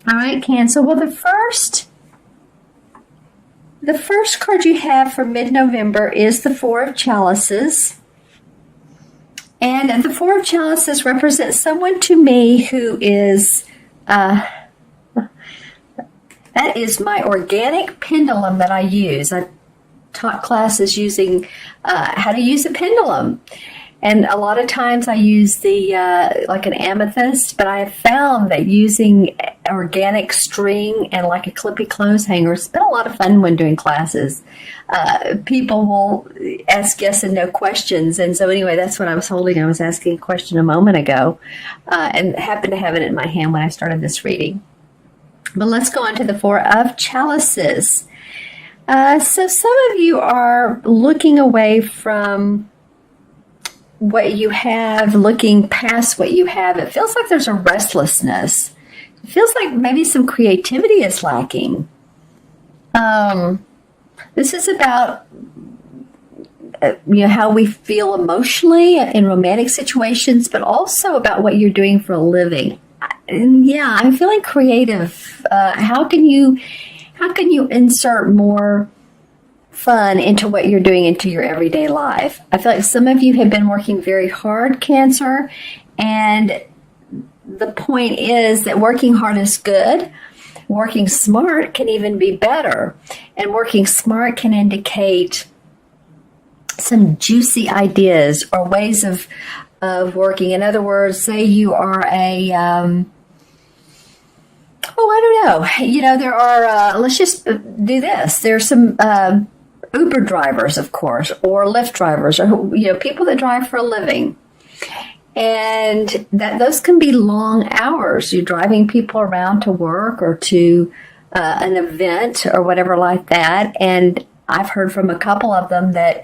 All right, Cancer. Well, the first card you have for mid-November is the Four of Chalices. And the Four of Chalices represents someone to me who is, that is my organic pendulum that I use. I taught classes using how to use a pendulum. And a lot of times I use the, like an amethyst, but I have found that using organic string and like a clippy clothes hanger, it's been a lot of fun when doing classes. People will ask yes and no questions. And so anyway, that's what I was holding. I was asking a question a moment ago and happened to have it in my hand when I started this reading. But let's go on to the Four of Chalices. So some of you are looking away from what you have, looking past what you have. It feels like there's a restlessness. It feels like maybe some creativity is lacking. This is about how we feel emotionally in romantic situations, but also about what you're doing for a living. And yeah, I'm feeling creative. How can you insert more fun into what you're doing into your everyday life? I feel like some of you have been working very hard, Cancer, and the point is that working hard is good. Working smart can even be better, and working smart can indicate some juicy ideas or ways of working. In other words, say you are a I don't know. There are, let's just do this. There's some Uber drivers, of course, or Lyft drivers, or people that drive for a living, and those can be long hours. You're driving people around to work or to an event or whatever like that. And I've heard from a couple of them that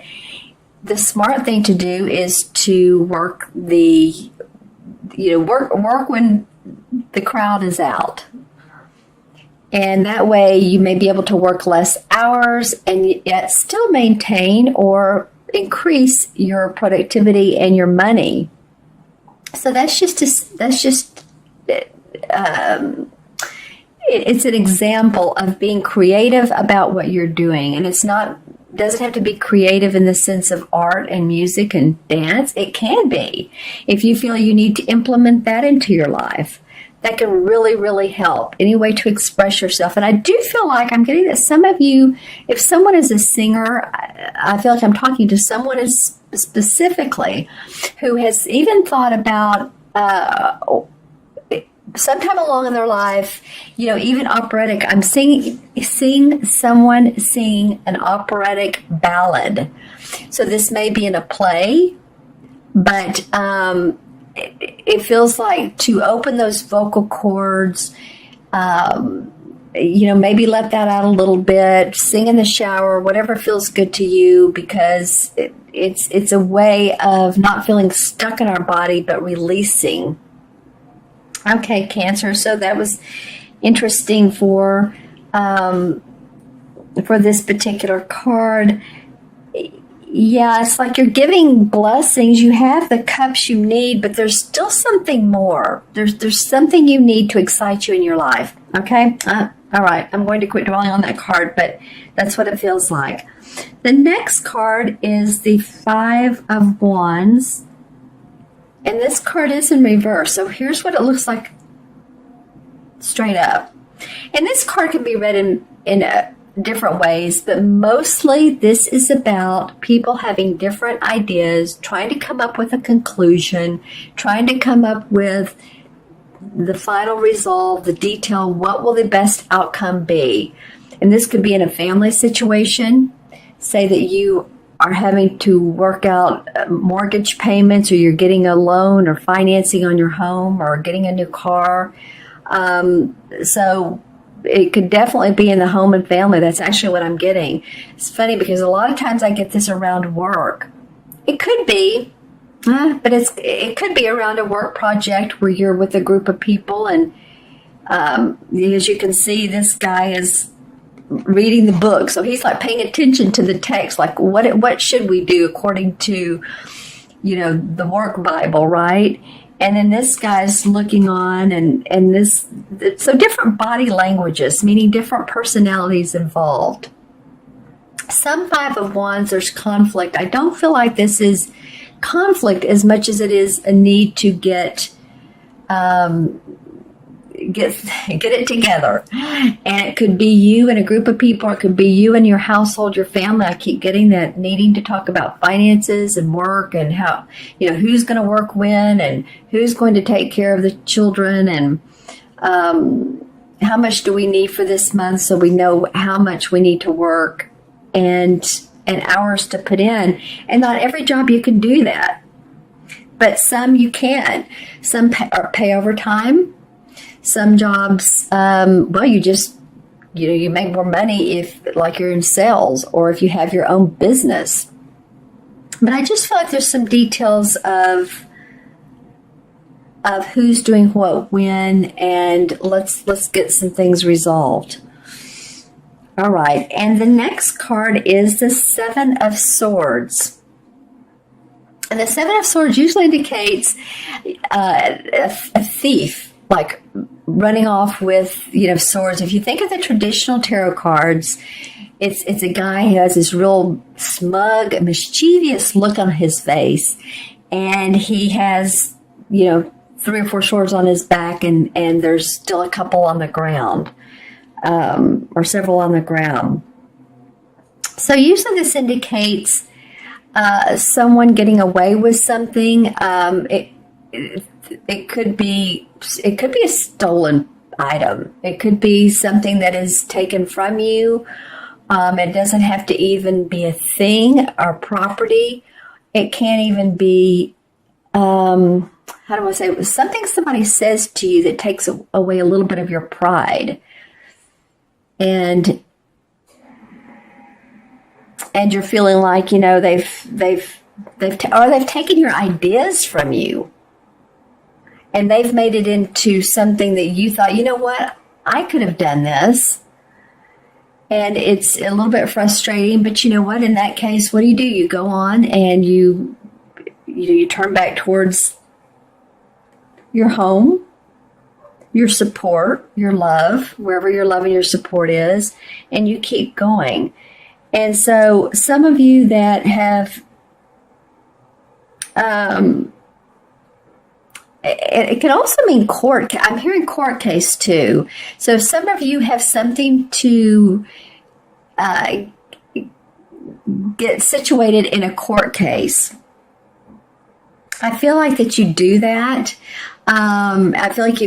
the smart thing to do is to work work when the crowd is out. And that way you may be able to work less hours and yet still maintain or increase your productivity and your money. So it's an example of being creative about what you're doing. And doesn't have to be creative in the sense of art and music and dance. It can be. If you feel you need to implement that into your life, that can really, really help. Any way to express yourself. And I do feel like I'm getting that some of you, if someone is a singer, I feel like I'm talking to someone specifically who has even thought about sometime along in their life, even operatic. I'm seeing someone sing an operatic ballad. So this may be in a play, but it feels like to open those vocal cords, maybe let that out a little bit, sing in the shower, whatever feels good to you, because it's a way of not feeling stuck in our body, but releasing. Okay, Cancer. So that was interesting for this particular card. Yeah, it's like you're giving blessings. You have the cups you need, but there's still something more. There's something you need to excite you in your life. Okay? All right. I'm going to quit dwelling on that card, but that's what it feels like. The next card is the Five of Wands. And this card is in reverse. So here's what it looks like straight up. And this card can be read in different ways, but mostly this is about people having different ideas, trying to come up with a conclusion, trying to come up with the final resolve, the detail, what will the best outcome be. And this could be in a family situation. Say that you are having to work out mortgage payments, or you're getting a loan or financing on your home, or getting a new car. So it could definitely be in the home and family. That's actually what I'm getting. It's funny because a lot of times I get this around work. It could be, but it could be around a work project where you're with a group of people, and as you can see, this guy is reading the book, so he's like paying attention to the text, like what should we do according to the work Bible, right? And then this guy's looking on, and this, so different body languages, meaning different personalities involved. Some Five of Wands, there's conflict. I don't feel like this is conflict as much as it is a need to get it together. And it could be you and a group of people. It could be you and your household, your family. I keep getting that needing to talk about finances and work and how, who's going to work when and who's going to take care of the children, and how much do we need for this month so we know how much we need to work and hours to put in. And not every job you can do that, but some you can. Some pay overtime. Some jobs, you just, you make more money if, like, you're in sales or if you have your own business. But I just feel like there's some details of who's doing what when, and let's get some things resolved. All right, and the next card is the Seven of Swords. And the Seven of Swords usually indicates a thief, like running off with, swords. If you think of the traditional tarot cards, it's a guy who has this real smug, mischievous look on his face, and he has, 3 or 4 swords on his back, and there's still a couple on the ground, or several on the ground. So usually this indicates someone getting away with something. It could be a stolen item. It could be something that is taken from you. It doesn't have to even be a thing or property. It can't even be, how do I say it? Something somebody says to you that takes away a little bit of your pride. And you're feeling like, they've taken your ideas from you. And they've made it into something that you thought, what, I could have done this. And it's a little bit frustrating, but you know what? In that case, what do? You go on and you turn back towards your home, your support, your love, wherever your love and your support is, and you keep going. And so some of you that have, it can also mean court. I'm hearing court case too. So some of you have something to get situated in a court case. I feel like that you do that. I feel like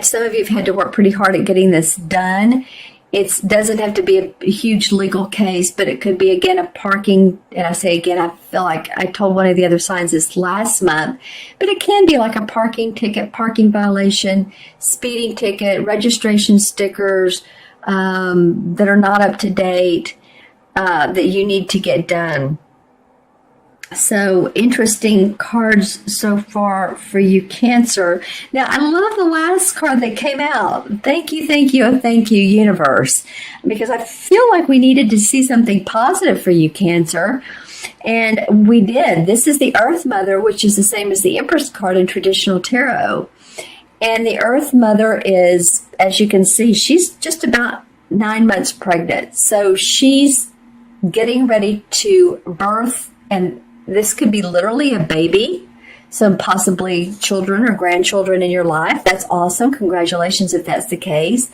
some of you have had to work pretty hard at getting this done. It doesn't have to be a huge legal case, but it could be, again, a parking, and I say again, I feel like I told one of the other signs this last month, but it can be like a parking ticket, parking violation, speeding ticket, registration stickers that are not up to date, that you need to get done. So interesting cards so far for you, Cancer. Now, I love the last card that came out. Thank you, universe. Because I feel like we needed to see something positive for you, Cancer. And we did. This is the Earth Mother, which is the same as the Empress card in traditional tarot. And the Earth Mother is, as you can see, she's just about 9 months pregnant. So she's getting ready to birth, and this could be literally a baby, so possibly children or grandchildren in your life. That's awesome. Congratulations if that's the case.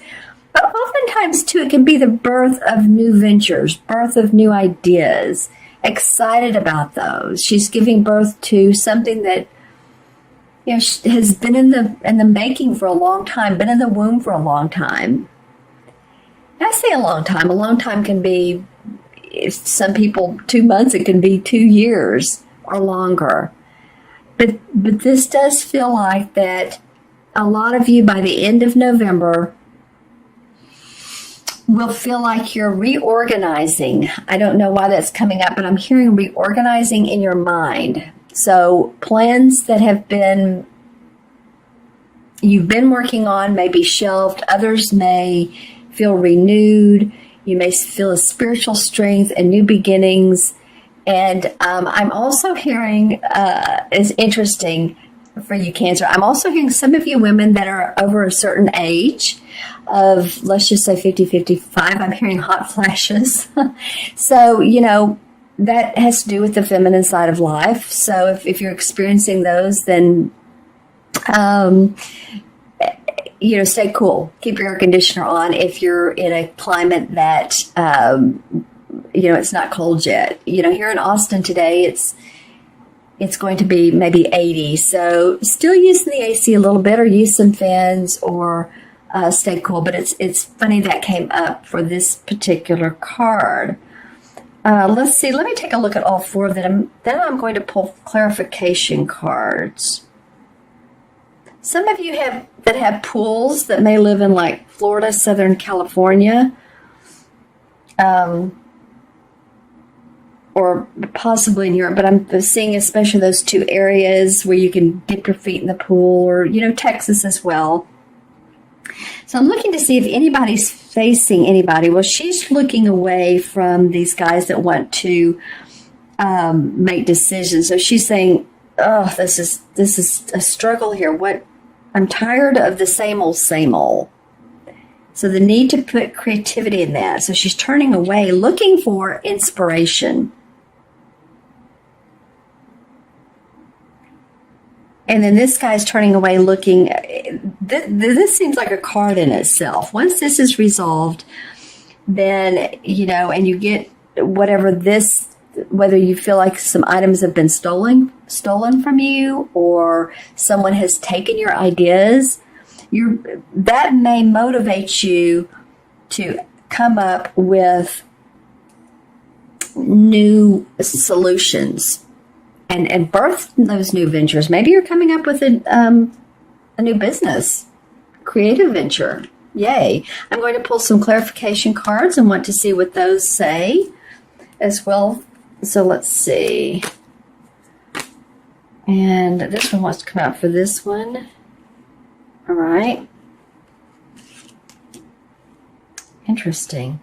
But oftentimes, too, it can be the birth of new ventures, birth of new ideas, excited about those. She's giving birth to something that has been in the making for a long time, been in the womb for a long time. I say a long time. A long time can be, some people, 2 months, it can be 2 years or longer. But this does feel like that a lot of you by the end of November will feel like you're reorganizing. I don't know why that's coming up, but I'm hearing reorganizing in your mind. So plans that you've been working on may be shelved. Others may feel renewed. You may feel a spiritual strength and new beginnings. And I'm also hearing, is interesting, for you, Cancer. I'm also hearing some of you women that are over a certain age of, let's just say 50, 55. I'm hearing hot flashes. So, that has to do with the feminine side of life. So if you're experiencing those, then, stay cool. Keep your air conditioner on if you're in a climate that, it's not cold yet. Here in Austin today, it's going to be maybe 80. So still using the AC a little bit, or use some fans, or stay cool. But it's funny that came up for this particular card. Let's see. Let me take a look at all four of them. Then I'm going to pull clarification cards. Some of you that have pools that may live in like Florida, Southern California, or possibly in Europe, but I'm seeing especially those two areas where you can dip your feet in the pool, or, Texas as well. So I'm looking to see if anybody's facing anybody. Well, she's looking away from these guys that want to make decisions. So she's saying, oh, this is a struggle here. I'm tired of the same old, same old. So the need to put creativity in that. So she's turning away, looking for inspiration. And then this guy's turning away, looking. This seems like a card in itself. Once this is resolved, then, and you get whether you feel like some items have been stolen from you, or someone has taken your ideas, that may motivate you to come up with new solutions and birth those new ventures. Maybe you're coming up with a new business, creative venture. Yay. I'm going to pull some clarification cards and want to see what those say as well. So let's see. And this one wants to come out for this one. All right. Interesting.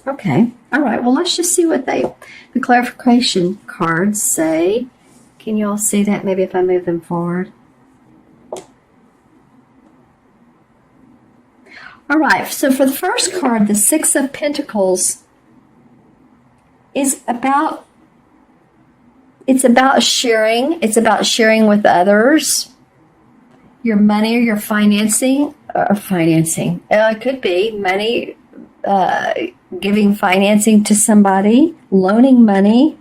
Okay. All right. Well, let's just see what the clarification cards say. Can you all see that? Maybe if I move them forward. All right. So for the first card, the Six of Pentacles is about sharing. It's about sharing with others your money or your financing. It could be money, giving financing to somebody, loaning money,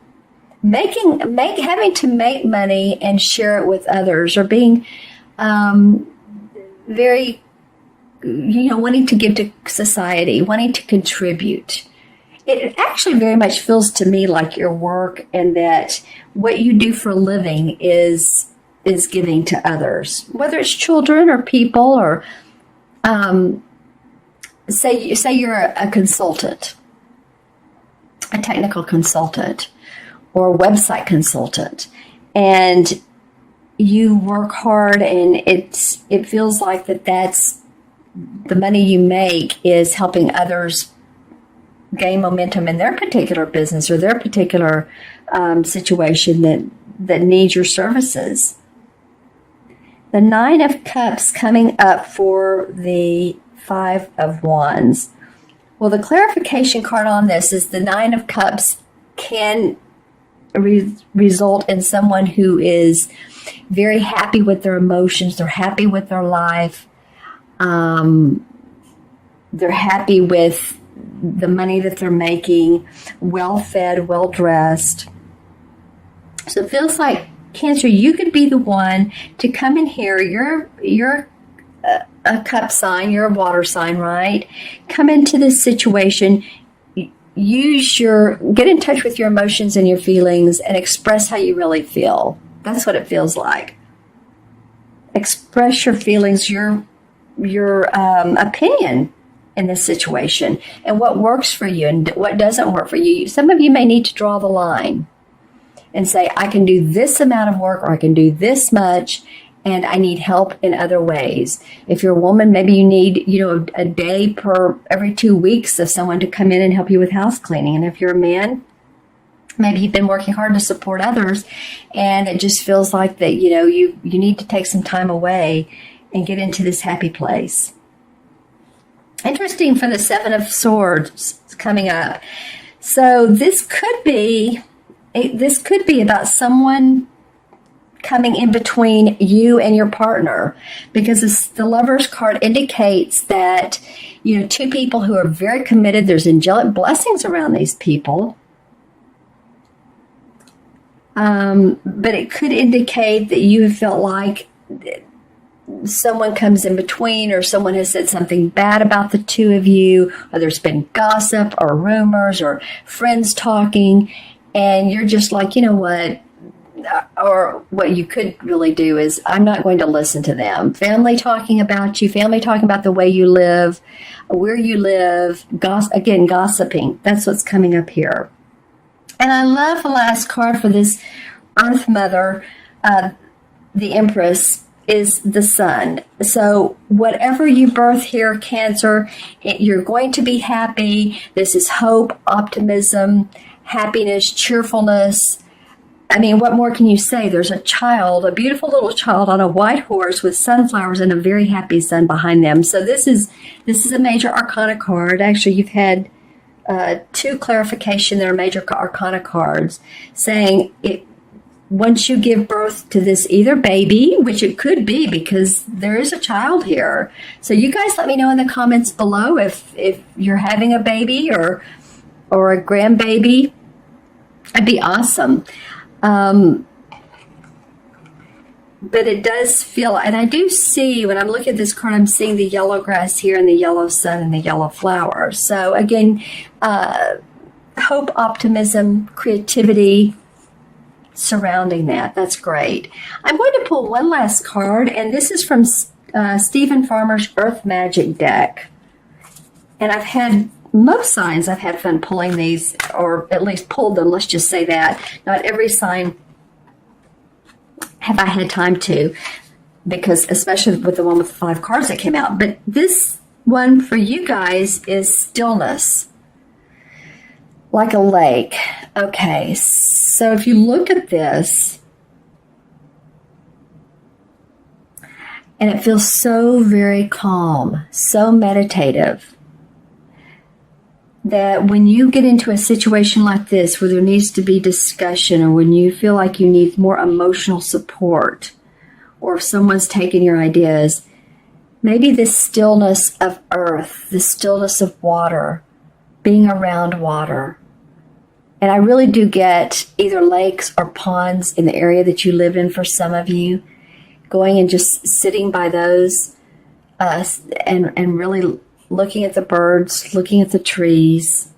having to make money and share it with others, or being very, wanting to give to society, wanting to contribute. It actually very much feels to me like your work, and that what you do for a living is giving to others, whether it's children or people, or say you're a consultant, a technical consultant, or a website consultant, and you work hard, and it feels like that's the money you make is helping others gain momentum in their particular business or their particular situation that needs your services. The Nine of Cups coming up for the Five of Wands. Well, the clarification card on this is the Nine of Cups can result in someone who is very happy with their emotions. They're happy with their life. They're happy with the money that they're making, well-fed, well-dressed. So it feels like, Cancer, you could be the one to come in here. You're a cup sign, you're a water sign, right? Come into this situation, get in touch with your emotions and your feelings, and express how you really feel. That's what it feels like. Express your feelings, your opinion in this situation, and what works for you and what doesn't work for you. Some of you may need to draw the line and say, I can do this amount of work, or I can do this much, and I need help in other ways. If you're a woman, maybe you need, a day every 2 weeks of someone to come in and help you with house cleaning. And if you're a man, Maybe you've been working hard to support others, and it just feels like that, you need to take some time away and get into this happy place. Interesting for the Seven of Swords coming up. So this could be about someone coming in between you and your partner, because the Lover's card indicates that, two people who are very committed, there's angelic blessings around these people. But it could indicate that you have felt like someone comes in between, or someone has said something bad about the two of you, or there's been gossip or rumors or friends talking, and you're just like, you know what? Or what you could really do is, I'm not going to listen to them. Family talking about you, family talking about the way you live, where you live, gossiping. That's what's coming up here. And I love the last card for this Earth Mother, the Empress, is the Sun. So whatever you birth here, Cancer, you're going to be happy. This is hope, optimism, happiness, cheerfulness. I mean, what more can you say? There's a child, a beautiful little child on a white horse with sunflowers and a very happy sun behind them. So this is a major arcana card. Actually, you've had two clarification. There are major arcana cards saying once you give birth to this either baby, which it could be because there is a child here. So you guys let me know in the comments below if you're having a baby or a grandbaby. That'd be awesome. But it does feel, and I do see, when I'm looking at this card, I'm seeing the yellow grass here and the yellow sun and the yellow flowers. So again, hope, optimism, creativity surrounding that. That's great. I'm going to pull one last card, and this is from Stephen Farmer's Earth Magic deck. And I've had most signs, I've had fun pulling these, or at least pulled them, let's just say that. Not every sign have I had time to, because especially with the one with the 5 cards that came out. But this one for you guys is stillness, like a lake. Okay, so if you look at this, and it feels so very calm, so meditative, that when you get into a situation like this where there needs to be discussion, or when you feel like you need more emotional support, or if someone's taking your ideas, maybe this stillness of earth, the stillness of water, being around water. And I really do get either lakes or ponds in the area that you live in for some of you, going and just sitting by those and really looking at the birds, looking at the trees,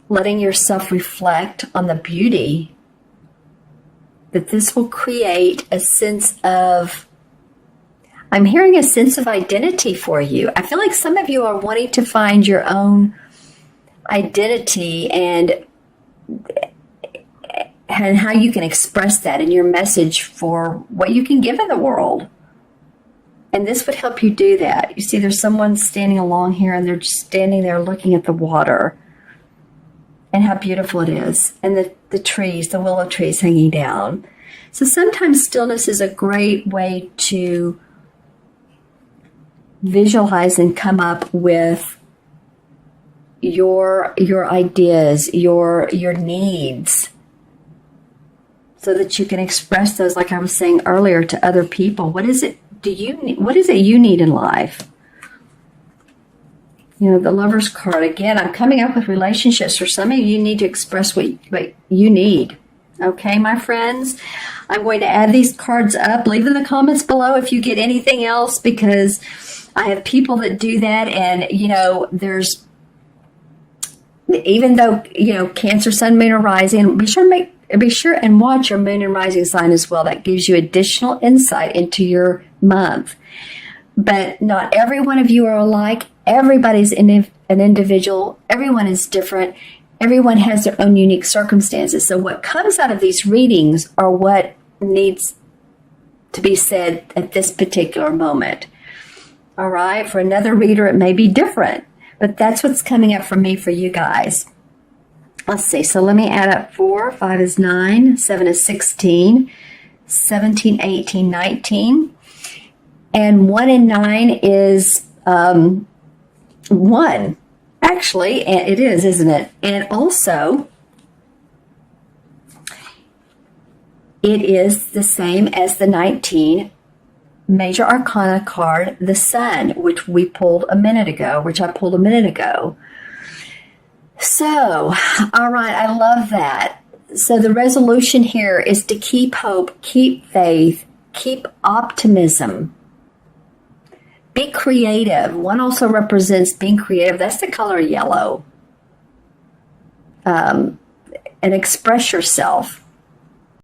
letting yourself reflect on the beauty, that this will create a sense of, I'm hearing a sense of identity for you. I feel like some of you are wanting to find your own identity and how you can express that in your message for what you can give in the world. And this would help you do that. You see, there's someone standing along here, and they're just standing there looking at the water and how beautiful it is. And the trees, the willow trees hanging down. So sometimes stillness is a great way to visualize and come up with your ideas, your needs, so that you can express those, like I was saying earlier, to other people. What is it you need in life? The Lover's card, again, I'm coming up with relationships. For some of you, you need to express what you need. Okay, my friends? I'm going to add these cards up. Leave in the comments below if you get anything else, because I have people that do that. And, there's, even though, Cancer, Sun, Moon, or Rising, be sure and watch your Moon and Rising sign as well. That gives you additional insight into your month. But not every one of you are alike. Everybody's an individual. Everyone is different. Everyone has their own unique circumstances. So what comes out of these readings are what needs to be said at this particular moment. All right? For another reader, it may be different. But that's what's coming up for me for you guys. let's see. So let me add up 4. 5 is 9. 7 is 16. 17, 18, 19. And 1 and 9 is 1. Actually, it is, isn't it? And also, it is the same as the 19 Major Arcana card, the Sun, which we pulled a minute ago, which I pulled a minute ago. So, all right, I love that. So the resolution here is to keep hope, keep faith, keep optimism. Be creative. 1 also represents being creative. That's the color yellow. And express yourself.